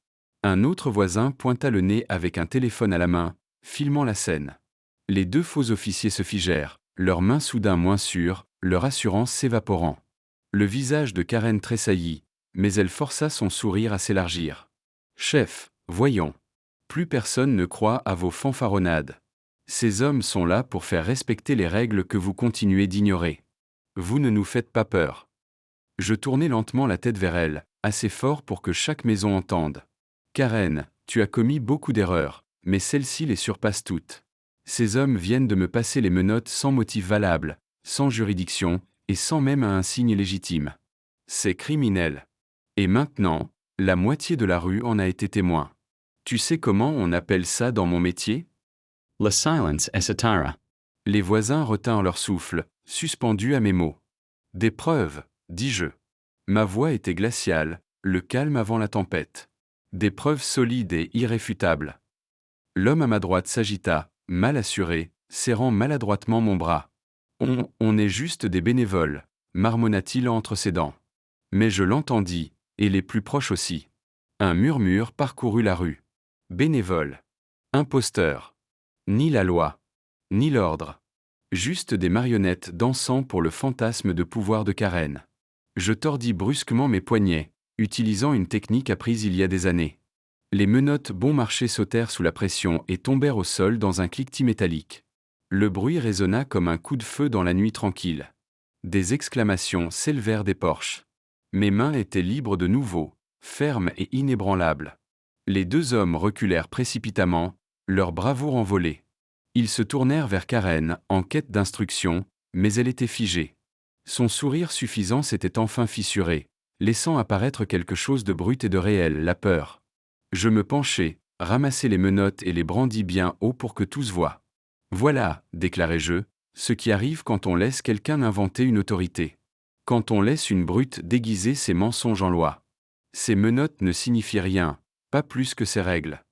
Un autre voisin pointa le nez avec un téléphone à la main, filmant la scène. Les deux faux officiers se figèrent, leurs mains soudain moins sûres, leur assurance s'évaporant. Le visage de Karen tressaillit, mais elle força son sourire à s'élargir. « Chef, voyons. Plus personne ne croit à vos fanfaronnades. Ces hommes sont là pour faire respecter les règles que vous continuez d'ignorer. Vous ne nous faites pas peur. » Je tournai lentement la tête vers elle, assez fort pour que chaque maison entende. « Karen, tu as commis beaucoup d'erreurs, mais celle-ci les surpasse toutes. Ces hommes viennent de me passer les menottes sans motif valable, sans juridiction, et sans même un signe légitime. C'est criminel. Et maintenant, la moitié de la rue en a été témoin. Tu sais comment on appelle ça dans mon métier ? La silence esatara. » Les voisins retinrent leur souffle, suspendus à mes mots. « Des preuves, dis-je. » Ma voix était glaciale, le calme avant la tempête. Des preuves solides et irréfutables. L'homme à ma droite s'agita, mal assuré, serrant maladroitement mon bras. On est juste des bénévoles, marmonna-t-il entre ses dents. Mais je l'entendis, et les plus proches aussi. Un murmure parcourut la rue. Bénévoles. Imposteurs. Ni la loi, ni l'ordre. Juste des marionnettes dansant pour le fantasme de pouvoir de Karen. Je tordis brusquement mes poignets, utilisant une technique apprise il y a des années. Les menottes bon marché sautèrent sous la pression et tombèrent au sol dans un cliquetis métallique. Le bruit résonna comme un coup de feu dans la nuit tranquille. Des exclamations s'élevèrent des porches. Mes mains étaient libres de nouveau, fermes et inébranlables. Les deux hommes reculèrent précipitamment, leur bravoure envolée. Ils se tournèrent vers Karen, en quête d'instructions, mais elle était figée. Son sourire suffisant s'était enfin fissuré, laissant apparaître quelque chose de brut et de réel, la peur. Je me penchai, ramassai les menottes et les brandis bien haut pour que tous voient. « Voilà, déclarai-je, ce qui arrive quand on laisse quelqu'un inventer une autorité. Quand on laisse une brute déguiser ses mensonges en loi. Ces menottes ne signifient rien, pas plus que ces règles. »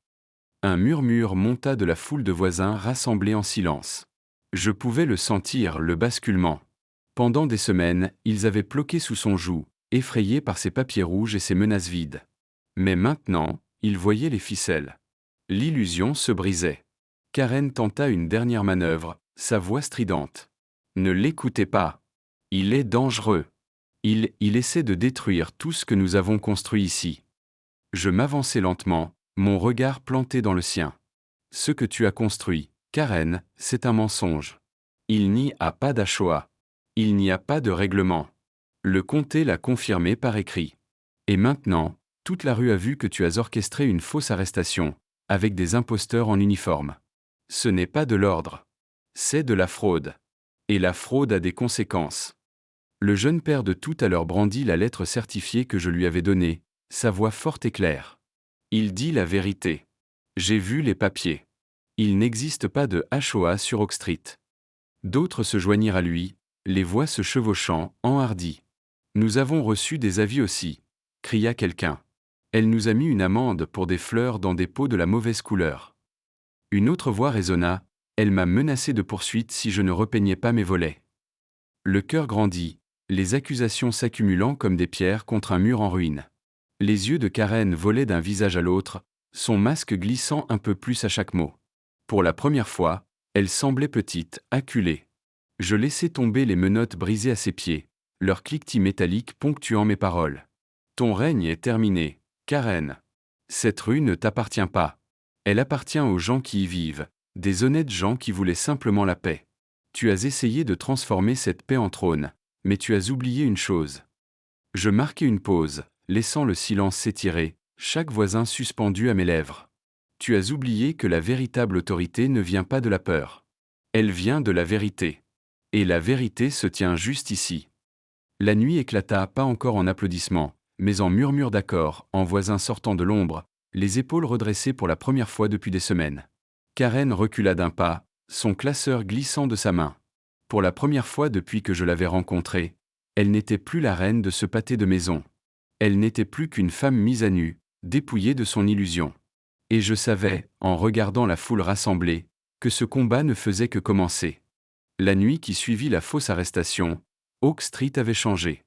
Un murmure monta de la foule de voisins rassemblés en silence. Je pouvais le sentir, le basculement. Pendant des semaines, ils avaient ploqué sous son joug, effrayés par ses papiers rouges et ses menaces vides. Mais maintenant, ils voyaient les ficelles. L'illusion se brisait. Karen tenta une dernière manœuvre, sa voix stridente. « Ne l'écoutez pas. Il est dangereux. Il essaie de détruire tout ce que nous avons construit ici. » Je m'avançai lentement, mon regard planté dans le sien. « Ce que tu as construit, Karen, c'est un mensonge. Il n'y a pas d'Ashoah. Il n'y a pas de règlement. Le comté l'a confirmé par écrit. Et maintenant, toute la rue a vu que tu as orchestré une fausse arrestation, avec des imposteurs en uniforme. Ce n'est pas de l'ordre. C'est de la fraude. Et la fraude a des conséquences. Le jeune père de tout à l'heure brandit la lettre certifiée que je lui avais donnée, sa voix forte et claire. Il dit la vérité. J'ai vu les papiers. Il n'existe pas de HOA sur Oak Street. D'autres se joignirent à lui, les voix se chevauchant, enhardies. Nous avons reçu des avis aussi, cria quelqu'un. Elle nous a mis une amende pour des fleurs dans des pots de la mauvaise couleur. Une autre voix résonna, elle m'a menacé de poursuite si je ne repeignais pas mes volets. Le cœur grandit, les accusations s'accumulant comme des pierres contre un mur en ruine. Les yeux de Karen volaient d'un visage à l'autre, son masque glissant un peu plus à chaque mot. Pour la première fois, elle semblait petite, acculée. Je laissai tomber les menottes brisées à ses pieds, leur cliquetis métallique ponctuant mes paroles. Ton règne est terminé, Karen. Cette rue ne t'appartient pas. Elle appartient aux gens qui y vivent, des honnêtes gens qui voulaient simplement la paix. Tu as essayé de transformer cette paix en trône, mais tu as oublié une chose. Je marquai une pause, laissant le silence s'étirer, chaque voisin suspendu à mes lèvres. Tu as oublié que la véritable autorité ne vient pas de la peur. Elle vient de la vérité. Et la vérité se tient juste ici. La nuit éclata pas encore en applaudissements, mais en murmures d'accord, en voisins sortant de l'ombre, les épaules redressées pour la première fois depuis des semaines. Karen recula d'un pas, son classeur glissant de sa main. Pour la première fois depuis que je l'avais rencontrée, elle n'était plus la reine de ce pâté de maison. Elle n'était plus qu'une femme mise à nu, dépouillée de son illusion. Et je savais, en regardant la foule rassemblée, que ce combat ne faisait que commencer. La nuit qui suivit la fausse arrestation, Oak Street avait changé.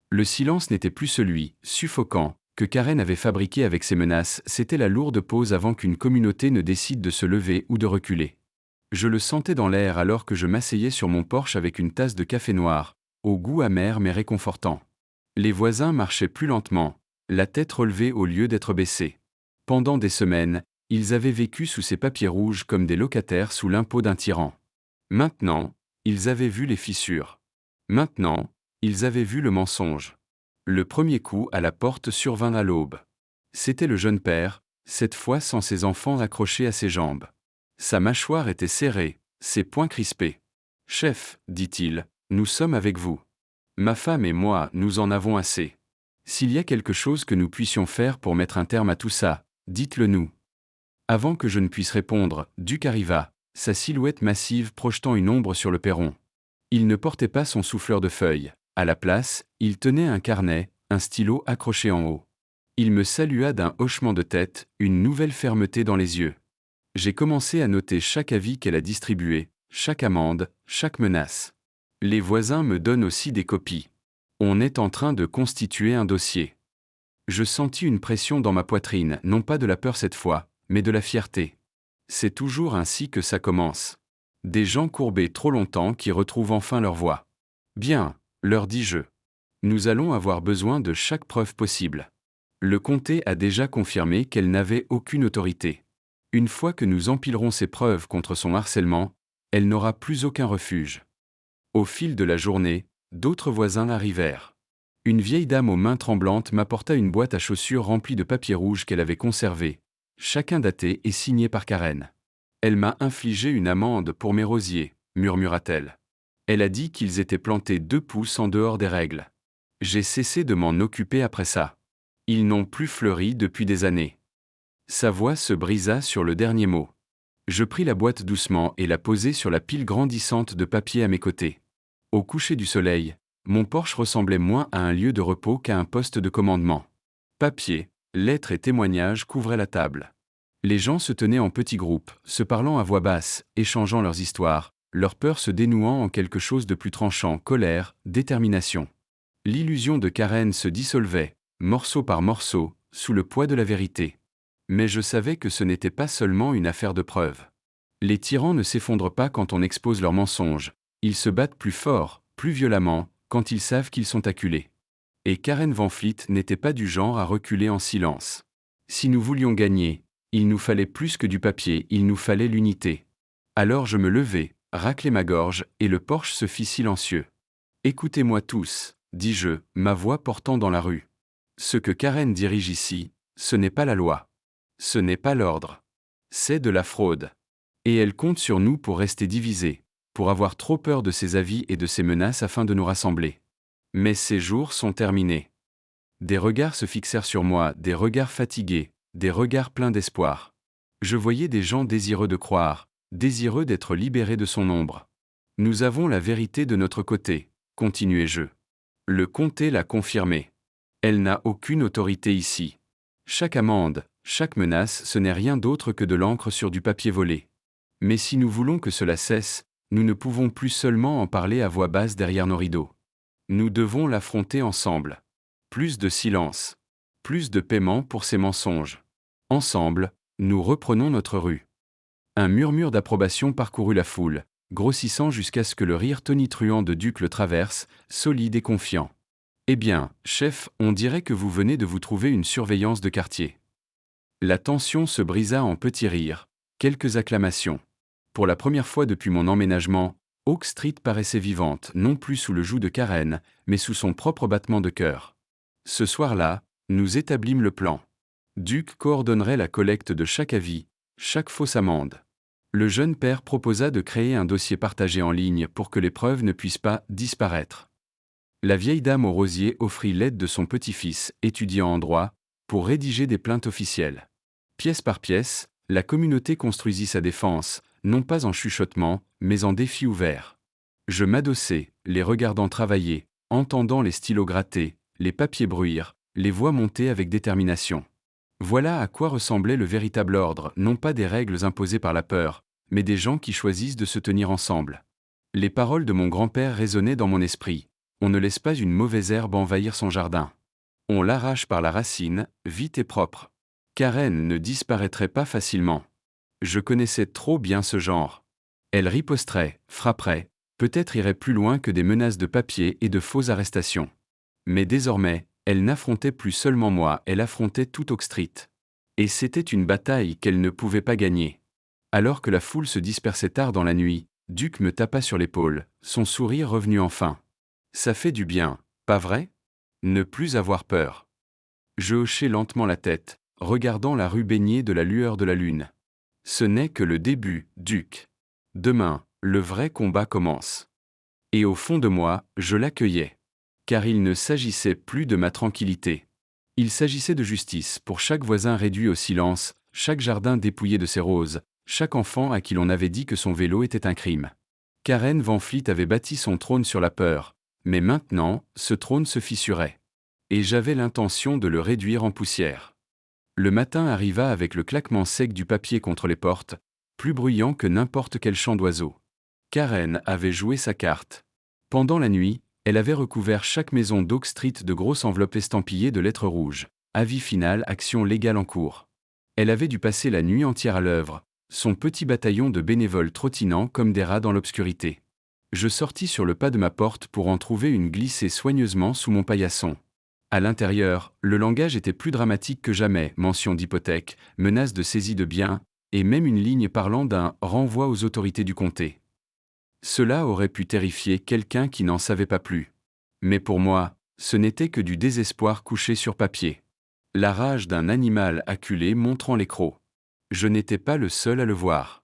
Le silence n'était plus celui, suffocant, que Karen avait fabriqué avec ses menaces, c'était la lourde pause avant qu'une communauté ne décide de se lever ou de reculer. Je le sentais dans l'air alors que je m'asseyais sur mon porche avec une tasse de café noir, au goût amer mais réconfortant. Les voisins marchaient plus lentement, la tête relevée au lieu d'être baissée. Pendant des semaines, ils avaient vécu sous ces papiers rouges comme des locataires sous l'impôt d'un tyran. Maintenant, ils avaient vu les fissures. Maintenant, ils avaient vu le mensonge. Le premier coup à la porte survint à l'aube. C'était le jeune père, cette fois sans ses enfants accrochés à ses jambes. Sa mâchoire était serrée, ses poings crispés. « Chef, dit-il, nous sommes avec vous. Ma femme et moi, nous en avons assez. S'il y a quelque chose que nous puissions faire pour mettre un terme à tout ça, dites-le nous. » Avant que je ne puisse répondre, Duke arriva, sa silhouette massive projetant une ombre sur le perron. Il ne portait pas son souffleur de feuilles. À la place, il tenait un carnet, un stylo accroché en haut. Il me salua d'un hochement de tête, une nouvelle fermeté dans les yeux. J'ai commencé à noter chaque avis qu'elle a distribué, chaque amende, chaque menace. Les voisins me donnent aussi des copies. On est en train de constituer un dossier. Je sentis une pression dans ma poitrine, non pas de la peur cette fois, mais de la fierté. C'est toujours ainsi que ça commence. Des gens courbés trop longtemps qui retrouvent enfin leur voix. Bien, leur dis-je. Nous allons avoir besoin de chaque preuve possible. Le comté a déjà confirmé qu'elle n'avait aucune autorité. Une fois que nous empilerons ces preuves contre son harcèlement, elle n'aura plus aucun refuge. Au fil de la journée, d'autres voisins arrivèrent. Une vieille dame aux mains tremblantes m'apporta une boîte à chaussures remplie de papier rouge qu'elle avait conservé, chacun daté et signé par Karen. Elle m'a infligé une amende pour mes rosiers, murmura-t-elle. Elle a dit qu'ils étaient plantés 2 pouces en dehors des règles. J'ai cessé de m'en occuper après ça. Ils n'ont plus fleuri depuis des années. Sa voix se brisa sur le dernier mot. Je pris la boîte doucement et la posai sur la pile grandissante de papier à mes côtés. Au coucher du soleil, mon porche ressemblait moins à un lieu de repos qu'à un poste de commandement. Papier, lettres et témoignages couvraient la table. Les gens se tenaient en petits groupes, se parlant à voix basse, échangeant leurs histoires, leurs peurs se dénouant en quelque chose de plus tranchant, colère, détermination. L'illusion de Karen se dissolvait, morceau par morceau, sous le poids de la vérité. Mais je savais que ce n'était pas seulement une affaire de preuves. Les tyrans ne s'effondrent pas quand on expose leurs mensonges, ils se battent plus fort, plus violemment, quand ils savent qu'ils sont acculés. Et Karen Van Fleet n'était pas du genre à reculer en silence. Si nous voulions gagner, il nous fallait plus que du papier, il nous fallait l'unité. Alors je me levai, raclai ma gorge, et le porche se fit silencieux. « Écoutez-moi tous, dis-je, ma voix portant dans la rue. Ce que Karen dirige ici, ce n'est pas la loi. Ce n'est pas l'ordre. C'est de la fraude. Et elle compte sur nous pour rester divisés, pour avoir trop peur de ses avis et de ses menaces afin de nous rassembler. Mais ces jours sont terminés. Des regards se fixèrent sur moi, des regards fatigués, des regards pleins d'espoir. Je voyais des gens désireux de croire, désireux d'être libérés de son ombre. Nous avons la vérité de notre côté, continuai-je. Le comté l'a confirmé. Elle n'a aucune autorité ici. Chaque amende, chaque menace, ce n'est rien d'autre que de l'encre sur du papier volé. Mais si nous voulons que cela cesse, nous ne pouvons plus seulement en parler à voix basse derrière nos rideaux. Nous devons l'affronter ensemble. Plus de silence. Plus de paiement pour ces mensonges. Ensemble, nous reprenons notre rue. Un murmure d'approbation parcourut la foule, grossissant jusqu'à ce que le rire tonitruant de Duc le traverse, solide et confiant. Eh bien, chef, on dirait que vous venez de vous trouver une surveillance de quartier. La tension se brisa en petits rires, quelques acclamations. Pour la première fois depuis mon emménagement, Oak Street paraissait vivante, non plus sous le joug de Karen, mais sous son propre battement de cœur. Ce soir-là, nous établîmes le plan. Duc coordonnerait la collecte de chaque avis, chaque fausse amende. Le jeune père proposa de créer un dossier partagé en ligne pour que les preuves ne puissent pas disparaître. La vieille dame au rosier offrit l'aide de son petit-fils, étudiant en droit, pour rédiger des plaintes officielles. Pièce par pièce, la communauté construisit sa défense, non pas en chuchotement, mais en défi ouvert. Je m'adossai, les regardant travailler, entendant les stylos gratter, les papiers bruire, les voix monter avec détermination. Voilà à quoi ressemblait le véritable ordre, non pas des règles imposées par la peur, mais des gens qui choisissent de se tenir ensemble. Les paroles de mon grand-père résonnaient dans mon esprit. On ne laisse pas une mauvaise herbe envahir son jardin. On l'arrache par la racine, vite et propre. Karen ne disparaîtrait pas facilement. Je connaissais trop bien ce genre. Elle riposterait, frapperait, peut-être irait plus loin que des menaces de papier et de fausses arrestations. Mais désormais, elle n'affrontait plus seulement moi, elle affrontait tout Oak Street. Et c'était une bataille qu'elle ne pouvait pas gagner. Alors que la foule se dispersait tard dans la nuit, Duc me tapa sur l'épaule, son sourire revenu enfin. Ça fait du bien, pas vrai? Ne plus avoir peur. Je hochai lentement la tête, regardant la rue baignée de la lueur de la lune. Ce n'est que le début, Duc. Demain, le vrai combat commence. Et au fond de moi, je l'accueillais. Car il ne s'agissait plus de ma tranquillité. Il s'agissait de justice pour chaque voisin réduit au silence, chaque jardin dépouillé de ses roses, chaque enfant à qui l'on avait dit que son vélo était un crime. Karen Van Fleet avait bâti son trône sur la peur, mais maintenant, ce trône se fissurait. Et j'avais l'intention de le réduire en poussière. Le matin arriva avec le claquement sec du papier contre les portes, plus bruyant que n'importe quel chant d'oiseau. Karen avait joué sa carte. Pendant la nuit, elle avait recouvert chaque maison d'Oak Street de grosses enveloppes estampillées de lettres rouges. Avis final, action légale en cours. Elle avait dû passer la nuit entière à l'œuvre, son petit bataillon de bénévoles trottinant comme des rats dans l'obscurité. Je sortis sur le pas de ma porte pour en trouver une glissée soigneusement sous mon paillasson. À l'intérieur, le langage était plus dramatique que jamais, mention d'hypothèque, menace de saisie de biens, et même une ligne parlant d'un renvoi aux autorités du comté. Cela aurait pu terrifier quelqu'un qui n'en savait pas plus. Mais pour moi, ce n'était que du désespoir couché sur papier. La rage d'un animal acculé montrant les crocs. Je n'étais pas le seul à le voir.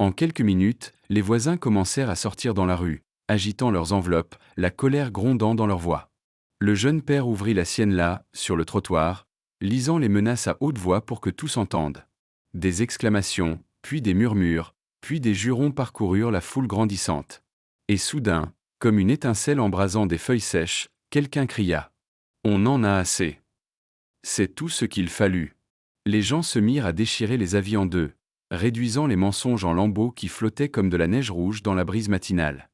En quelques minutes, les voisins commencèrent à sortir dans la rue, agitant leurs enveloppes, la colère grondant dans leur voix. Le jeune père ouvrit la sienne là, sur le trottoir, lisant les menaces à haute voix pour que tous entendent. Des exclamations, puis des murmures, puis des jurons parcoururent la foule grandissante. Et soudain, comme une étincelle embrasant des feuilles sèches, quelqu'un cria. « On en a assez !» C'est tout ce qu'il fallut. Les gens se mirent à déchirer les avis en deux, réduisant les mensonges en lambeaux qui flottaient comme de la neige rouge dans la brise matinale.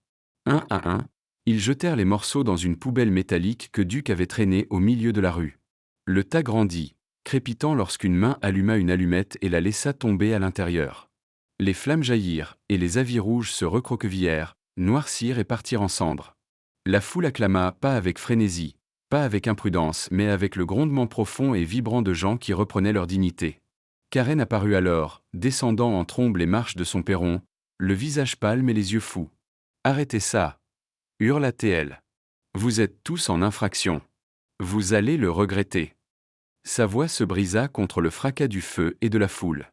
Un à un, ils jetèrent les morceaux dans une poubelle métallique que Duc avait traînée au milieu de la rue. Le tas grandit, crépitant lorsqu'une main alluma une allumette et la laissa tomber à l'intérieur. Les flammes jaillirent, et les avis rouges se recroquevillèrent, noircirent et partirent en cendres. La foule acclama, pas avec frénésie, pas avec imprudence, mais avec le grondement profond et vibrant de gens qui reprenaient leur dignité. Karen apparut alors, descendant en trombe les marches de son perron, le visage pâle et les yeux fous. « Arrêtez ça !» hurla-t-elle. « Vous êtes tous en infraction. Vous allez le regretter. » Sa voix se brisa contre le fracas du feu et de la foule.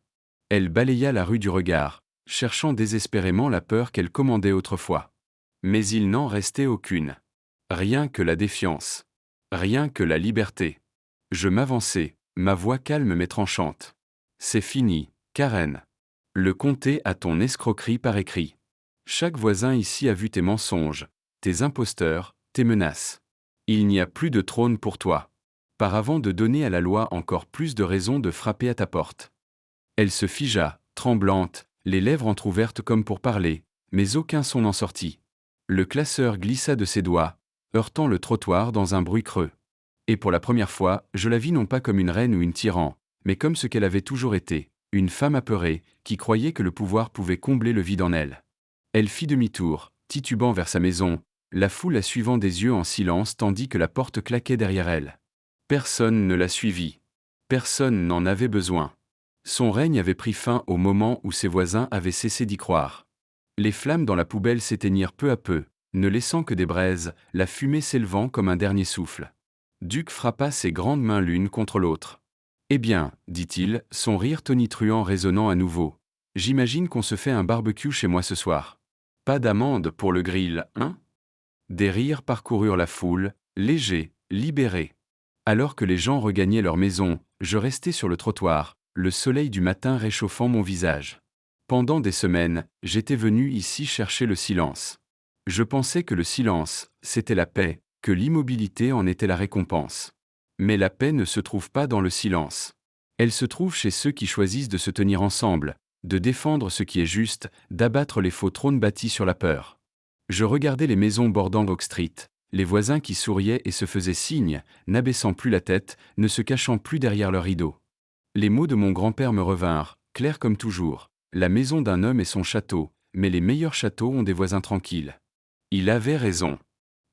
Elle balaya la rue du regard, cherchant désespérément la peur qu'elle commandait autrefois. Mais il n'en restait aucune. Rien que la défiance. Rien que la liberté. Je m'avançai, ma voix calme mais tranchante. C'est fini, Karen. Le compter à ton escroquerie par écrit. Chaque voisin ici a vu tes mensonges, tes imposteurs, tes menaces. Il n'y a plus de trône pour toi. Par avant de donner à la loi encore plus de raisons de frapper à ta porte. Elle se figea, tremblante, les lèvres entr'ouvertes comme pour parler, mais aucun son n'en sortit. Le classeur glissa de ses doigts, heurtant le trottoir dans un bruit creux. Et pour la première fois, je la vis non pas comme une reine ou une tyran, mais comme ce qu'elle avait toujours été, une femme apeurée, qui croyait que le pouvoir pouvait combler le vide en elle. Elle fit demi-tour, titubant vers sa maison, la foule la suivant des yeux en silence tandis que la porte claquait derrière elle. Personne ne la suivit. Personne n'en avait besoin. Son règne avait pris fin au moment où ses voisins avaient cessé d'y croire. Les flammes dans la poubelle s'éteignirent peu à peu, ne laissant que des braises, la fumée s'élevant comme un dernier souffle. Duc frappa ses grandes mains l'une contre l'autre. « Eh bien, dit-il, son rire tonitruant résonnant à nouveau. J'imagine qu'on se fait un barbecue chez moi ce soir. Pas d'amende pour le grill, hein ?» Des rires parcoururent la foule, légers, libérés. Alors que les gens regagnaient leur maison, je restais sur le trottoir, le soleil du matin réchauffant mon visage. Pendant des semaines, j'étais venu ici chercher le silence. Je pensais que le silence, c'était la paix, que l'immobilité en était la récompense. Mais la paix ne se trouve pas dans le silence. Elle se trouve chez ceux qui choisissent de se tenir ensemble, de défendre ce qui est juste, d'abattre les faux trônes bâtis sur la peur. Je regardais les maisons bordant Oak Street, les voisins qui souriaient et se faisaient signe, n'abaissant plus la tête, ne se cachant plus derrière leurs rideaux. Les mots de mon grand-père me revinrent, clairs comme toujours. La maison d'un homme est son château, mais les meilleurs châteaux ont des voisins tranquilles. Il avait raison.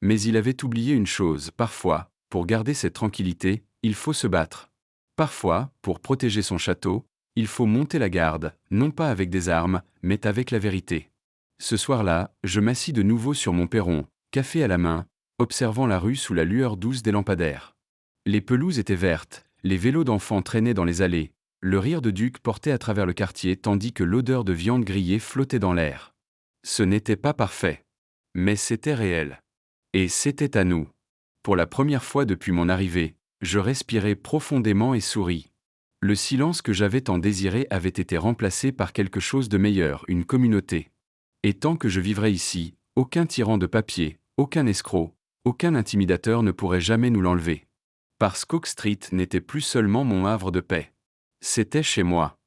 Mais il avait oublié une chose, parfois, pour garder cette tranquillité, il faut se battre. Parfois, pour protéger son château, il faut monter la garde, non pas avec des armes, mais avec la vérité. Ce soir-là, je m'assis de nouveau sur mon perron, café à la main, observant la rue sous la lueur douce des lampadaires. Les pelouses étaient vertes, les vélos d'enfants traînaient dans les allées, le rire de Duc portait à travers le quartier tandis que l'odeur de viande grillée flottait dans l'air. Ce n'était pas parfait. Mais c'était réel. Et c'était à nous. Pour la première fois depuis mon arrivée, je respirais profondément et souris. Le silence que j'avais tant désiré avait été remplacé par quelque chose de meilleur, une communauté. Et tant que je vivrai ici, aucun tyran de papier, aucun escroc, aucun intimidateur ne pourrait jamais nous l'enlever. Parce qu'Oak Street n'était plus seulement mon havre de paix. C'était chez moi.